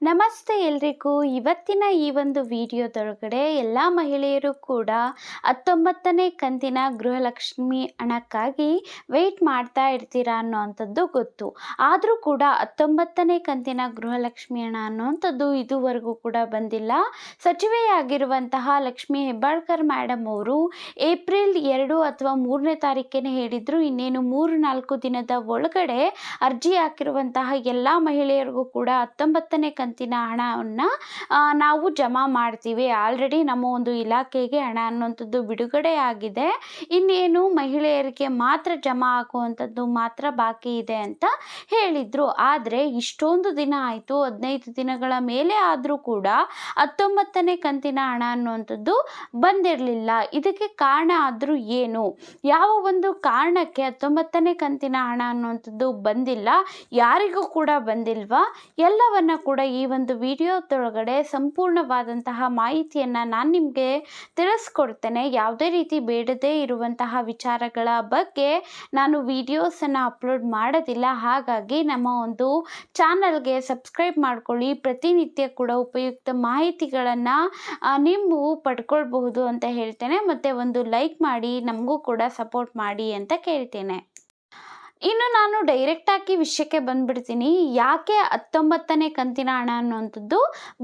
ನಮಸ್ತೆ ಎಲ್ರಿಗೂ. ಇವತ್ತಿನ ಈ ಒಂದು ವಿಡಿಯೋದೊಳಗಡೆ ಎಲ್ಲ ಮಹಿಳೆಯರು ಕೂಡ 19ನೇ ಕಂತಿನ ಗೃಹಲಕ್ಷ್ಮಿ ಹಣಕ್ಕಾಗಿ ವೆಯ್ಟ್ ಮಾಡ್ತಾ ಇರ್ತೀರಾ ಅನ್ನೋವಂಥದ್ದು ಗೊತ್ತು. ಆದರೂ ಕೂಡ 19ನೇ ಕಂತಿನ ಗೃಹಲಕ್ಷ್ಮಿ ಹಣ ಅನ್ನೋವಂಥದ್ದು ಇದುವರೆಗೂ ಕೂಡ ಬಂದಿಲ್ಲ. ಸಚಿವೆಯಾಗಿರುವಂತಹ ಲಕ್ಷ್ಮಿ ಹೆಬ್ಬಾಳ್ಕರ್ ಮೇಡಮ್ ಅವರು ಏಪ್ರಿಲ್ 2 ಅಥವಾ 3ನೇ ತಾರೀಕೇನೆ ಹೇಳಿದ್ರು, ಇನ್ನೇನು 3-4 ದಿನದ ಒಳಗಡೆ ಅರ್ಜಿ ಹಾಕಿರುವಂತಹ ಎಲ್ಲ ಮಹಿಳೆಯರಿಗೂ ಕೂಡ 19ನೇ ಕಂತಿನ ಹಣವನ್ನು ನಾವು ಜಮಾ ಮಾಡ್ತೀವಿ. ಆಲ್ರೆಡಿ ನಮ್ಮ ಒಂದು ಇಲಾಖೆಗೆ ಹಣ ಅನ್ನುವಂಥದ್ದು ಬಿಡುಗಡೆ ಆಗಿದೆ, ಇನ್ನೇನು ಮಹಿಳೆಯರಿಗೆ ಮಾತ್ರ ಜಮಾ ಆಗುವಂಥದ್ದು ಮಾತ್ರ ಬಾಕಿ ಇದೆ ಅಂತ ಹೇಳಿದ್ರು. ಆದರೆ ಇಷ್ಟೊಂದು ದಿನ ಆಯಿತು, 15 ದಿನಗಳ ಮೇಲೆ ಆದರೂ ಕೂಡ 19ನೇ ಕಂತಿನ ಹಣ ಅನ್ನುವಂಥದ್ದು ಬಂದಿರಲಿಲ್ಲ. ಇದಕ್ಕೆ ಕಾರಣ ಆದರೂ ಏನು, ಯಾವ ಒಂದು ಕಾರಣಕ್ಕೆ 19ನೇ ಕಂತಿನ ಹಣ ಅನ್ನುವಂಥದ್ದು ಬಂದಿಲ್ಲ, ಯಾರಿಗೂ ಕೂಡ ಬಂದಿಲ್ವಾ, ಎಲ್ಲವನ್ನ ಕೂಡ ಈ ಒಂದು ವಿಡಿಯೋದೊಳಗಡೆ ಸಂಪೂರ್ಣವಾದಂತಹ ಮಾಹಿತಿಯನ್ನು ನಾನು ನಿಮಗೆ ತಿಳಿಸ್ಕೊಡ್ತೇನೆ. ಯಾವುದೇ ರೀತಿ ಬೇಡದೇ ಇರುವಂತಹ ವಿಚಾರಗಳ ಬಗ್ಗೆ ನಾನು ವಿಡಿಯೋಸನ್ನು ಅಪ್ಲೋಡ್ ಮಾಡೋದಿಲ್ಲ. ಹಾಗಾಗಿ ನಮ್ಮ ಒಂದು ಚಾನಲ್ಗೆ ಸಬ್ಸ್ಕ್ರೈಬ್ ಮಾಡ್ಕೊಳ್ಳಿ. ಪ್ರತಿನಿತ್ಯ ಕೂಡ ಉಪಯುಕ್ತ ಮಾಹಿತಿಗಳನ್ನು ನೀವು ಪಡ್ಕೊಳ್ಬಹುದು ಅಂತ ಹೇಳ್ತೇನೆ. ಮತ್ತು ಒಂದು ಲೈಕ್ ಮಾಡಿ ನಮಗೂ ಕೂಡ ಸಪೋರ್ಟ್ ಮಾಡಿ ಅಂತ ಕೇಳ್ತೇನೆ. ಇನ್ನು ನಾನು ಡೈರೆಕ್ಟಾಗಿ ವಿಷಯಕ್ಕೆ ಬಂದ್ಬಿಡ್ತೀನಿ. ಯಾಕೆ 19ನೇ ಕಂತಿನ ಹಣ ಅನ್ನುವಂಥದ್ದು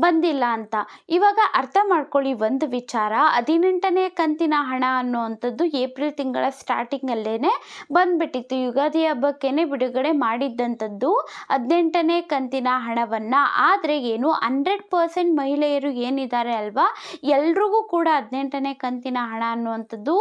ಬಂದಿಲ್ಲ ಅಂತ ಇವಾಗ ಅರ್ಥ ಮಾಡ್ಕೊಳ್ಳಿ. ಒಂದು ವಿಚಾರ, 18ನೇ ಕಂತಿನ ಹಣ ಅನ್ನುವಂಥದ್ದು ಏಪ್ರಿಲ್ ತಿಂಗಳ ಸ್ಟಾರ್ಟಿಂಗಲ್ಲೇ ಬಂದ್ಬಿಟ್ಟಿತ್ತು. ಯುಗಾದಿ ಹಬ್ಬಕ್ಕೇ ಬಿಡುಗಡೆ ಮಾಡಿದ್ದಂಥದ್ದು 18ನೇ ಕಂತಿನ ಹಣವನ್ನು. ಆದರೆ ಏನು 100% ಮಹಿಳೆಯರು ಏನಿದ್ದಾರೆ ಅಲ್ವಾ, ಎಲ್ರಿಗೂ ಕೂಡ 18ನೇ ಕಂತಿನ ಹಣ ಅನ್ನುವಂಥದ್ದು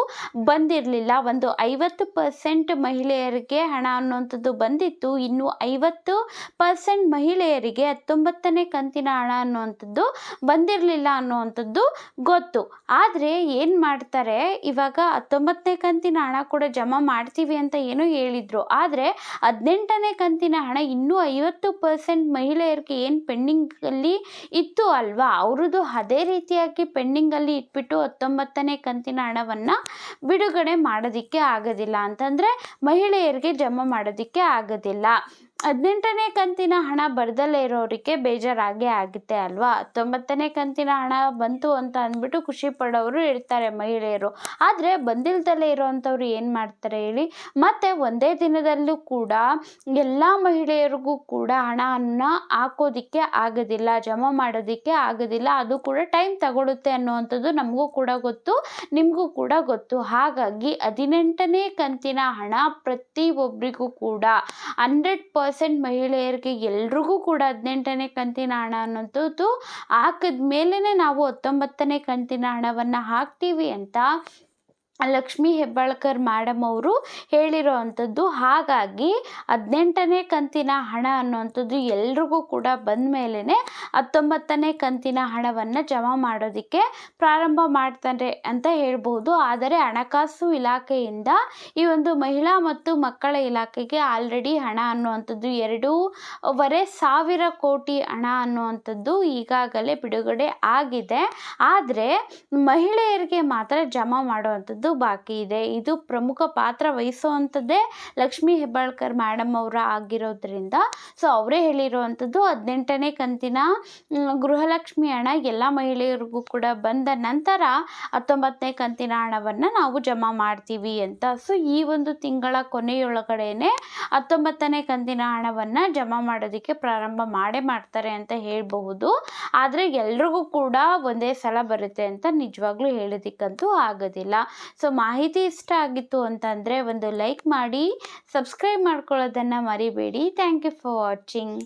ಬಂದಿರಲಿಲ್ಲ. ಒಂದು 50% ಮಹಿಳೆಯರಿಗೆ ಹಣ ಅನ್ನುವಂಥದ್ದು ಬಂದಿತ್ತು, ಇನ್ನು 50% ಮಹಿಳೆಯರಿಗೆ 19ನೇ ಕಂತಿನ ಹಣ ಅನ್ನುವಂಥದ್ದು ಬಂದಿರಲಿಲ್ಲ ಅನ್ನುವಂಥದ್ದು ಗೊತ್ತು. ಆದರೆ ಏನು ಮಾಡ್ತಾರೆ, ಇವಾಗ 19ನೇ ಕಂತಿನ ಹಣ ಕೂಡ ಜಮಾ ಮಾಡ್ತೀವಿ ಅಂತ ಏನೋ ಹೇಳಿದರು. ಆದರೆ 18ನೇ ಕಂತಿನ ಹಣ ಇನ್ನೂ 50% ಮಹಿಳೆಯರಿಗೆ ಏನು ಪೆಂಡಿಂಗಲ್ಲಿ ಇತ್ತು ಅಲ್ವಾ, ಅವ್ರದ್ದು ಅದೇ ರೀತಿಯಾಗಿ ಪೆಂಡಿಂಗಲ್ಲಿ ಇಟ್ಬಿಟ್ಟು 19ನೇ ಕಂತಿನ ಹಣವನ್ನು ಬಿಡುಗಡೆ ಮಾಡೋದಕ್ಕೆ ಆಗೋದಿಲ್ಲ, ಅಂತಂದರೆ ಮಹಿಳೆಯರಿಗೆ ಜಮಾ ಮಾಡೋದಕ್ಕೆ ಆಗೋದಿಲ್ಲ. 18ನೇ ಕಂತಿನ ಹಣ ಬರ್ದಲ್ಲೇ ಇರೋರಿಗೆ ಬೇಜಾರಾಗೇ ಆಗುತ್ತೆ ಅಲ್ವಾ. 19ನೇ ಕಂತಿನ ಹಣ ಬಂತು ಅಂತ ಅಂದ್ಬಿಟ್ಟು ಖುಷಿ ಪಡೋರು ಇರ್ತಾರೆ ಮಹಿಳೆಯರು. ಆದರೆ ಬಂದಿಲ್ದಲ್ಲೇ ಇರೋವಂಥವ್ರು ಏನು ಮಾಡ್ತಾರೆ ಹೇಳಿ, ಮತ್ತು ಒಂದೇ ದಿನದಲ್ಲೂ ಕೂಡ ಎಲ್ಲ ಮಹಿಳೆಯರಿಗೂ ಕೂಡ ಹಣವನ್ನು ಹಾಕೋದಿಕ್ಕೆ ಆಗೋದಿಲ್ಲ, ಜಮಾ ಮಾಡೋದಕ್ಕೆ ಆಗೋದಿಲ್ಲ. ಅದು ಕೂಡ ಟೈಮ್ ತಗೊಳುತ್ತೆ ಅನ್ನುವಂಥದ್ದು ನಮಗೂ ಕೂಡ ಗೊತ್ತು, ನಿಮಗೂ ಕೂಡ ಗೊತ್ತು. ಹಾಗಾಗಿ 18ನೇ ಕಂತಿನ ಹಣ ಪ್ರತಿಯೊಬ್ಬರಿಗೂ ಕೂಡ 100% ಮಹಿಳೆಯರಿಗೆ ಎಲ್ರಿಗೂ ಕೂಡ 18ನೇ ಕಂತಿನ ಹಣ ಅನ್ನೋದು ಹಾಕಿದ ಮೇಲೇ ನಾವು 19ನೇ ಕಂತಿನ ಹಣವನ್ನು ಹಾಕ್ತೀವಿ ಅಂತ ಲಕ್ಷ್ಮಿ ಹೆಬ್ಬಾಳ್ಕರ್ ಮೇಡಮ್ ಅವರು ಹೇಳಿರೋ ಅಂಥದ್ದು. ಹಾಗಾಗಿ 18ನೇ ಕಂತಿನ ಹಣ ಅನ್ನುವಂಥದ್ದು ಎಲ್ರಿಗೂ ಕೂಡ ಬಂದ ಮೇಲೇ 19ನೇ ಕಂತಿನ ಹಣವನ್ನು ಜಮಾ ಮಾಡೋದಕ್ಕೆ ಪ್ರಾರಂಭ ಮಾಡ್ತಾರೆ ಅಂತ ಹೇಳ್ಬೋದು. ಆದರೆ ಹಣಕಾಸು ಇಲಾಖೆಯಿಂದ ಈ ಒಂದು ಮಹಿಳಾ ಮತ್ತು ಮಕ್ಕಳ ಇಲಾಖೆಗೆ ಆಲ್ರೆಡಿ ಹಣ ಅನ್ನುವಂಥದ್ದು 2,500 ಕೋಟಿ ಹಣ ಅನ್ನುವಂಥದ್ದು ಈಗಾಗಲೇ ಬಿಡುಗಡೆ ಆಗಿದೆ. ಆದರೆ ಮಹಿಳೆಯರಿಗೆ ಮಾತ್ರ ಜಮಾ ಮಾಡುವಂಥದ್ದು ಬಾಕಿ ಇದೆ. ಇದು ಪ್ರಮುಖ ಪಾತ್ರ ವಹಿಸುವಂಥದ್ದೇ ಲಕ್ಷ್ಮಿ ಹೆಬ್ಬಾಳ್ಕರ್ ಮೇಡಮ್ ಅವರ ಆಗಿರೋದ್ರಿಂದ ಸೊ ಅವರೇ ಹೇಳಿರುವಂಥದ್ದು 18ನೇ ಕಂತಿನ ಗೃಹಲಕ್ಷ್ಮಿ ಹಣ ಎಲ್ಲ ಮಹಿಳೆಯರಿಗೂ ಕೂಡ ಬಂದ ನಂತರ 19ನೇ ಕಂತಿನ ಹಣವನ್ನು ನಾವು ಜಮಾ ಮಾಡ್ತೀವಿ ಅಂತ. ಸೊ ಈ ಒಂದು ತಿಂಗಳ ಕೊನೆಯೊಳಗಡೆನೆ 19ನೇ ಕಂತಿನ ಹಣವನ್ನು ಜಮಾ ಮಾಡೋದಕ್ಕೆ ಪ್ರಾರಂಭ ಮಾಡ್ತಾರೆ ಅಂತ ಹೇಳಬಹುದು. ಆದರೆ ಎಲ್ರಿಗೂ ಕೂಡ ಒಂದೇ ಸಲ ಬರುತ್ತೆ ಅಂತ ನಿಜವಾಗ್ಲೂ ಹೇಳೋದಕ್ಕಂತೂ ಆಗೋದಿಲ್ಲ. ಸೊ ಮಾಹಿತಿ ಇಷ್ಟ ಆಗಿತ್ತು ಅಂತಂದರೆ ಒಂದು ಲೈಕ್ ಮಾಡಿ, ಸಬ್ಸ್ಕ್ರೈಬ್ ಮಾಡ್ಕೊಳ್ಳೋದನ್ನು ಮರಿಬೇಡಿ. Thank you for watching.